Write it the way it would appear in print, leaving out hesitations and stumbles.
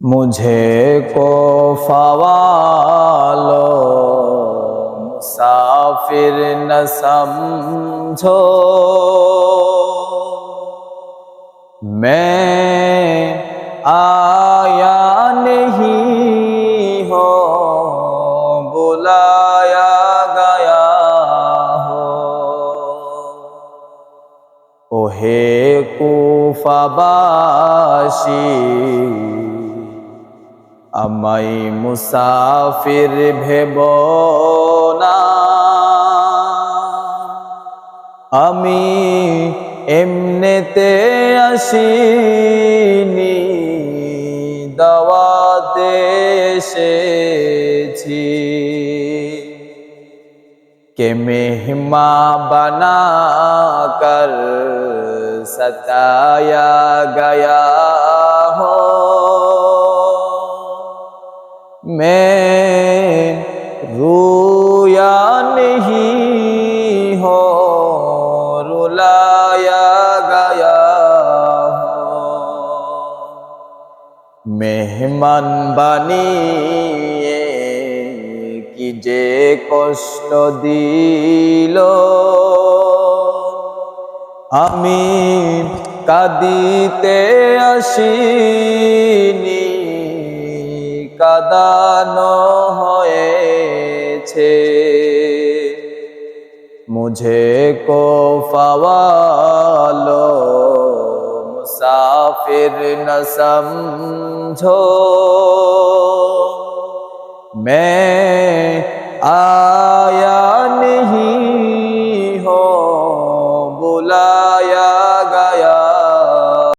मुझे को फ़वालो मुसाफिर न समझो, मैं आया नहीं हो बुलाया गया हो। ओहे कुफाबाशी আমাই মুসাফির ভেব না, আমি এমনেতে আসিনি, দাওয়াতে এসেছি। কে মেহমা বানা কর সতায়া গয়া हो, मैं रोया नहीं हो रुलाया गया हो। मेहमान बानिए कि जे कष्ट दिल, আমি কাঁদিতে আসিনি, কাঁদানো হয়েছে। মুঝে কো फ़वालो मुसाफिर न समझो, मैं आया नहीं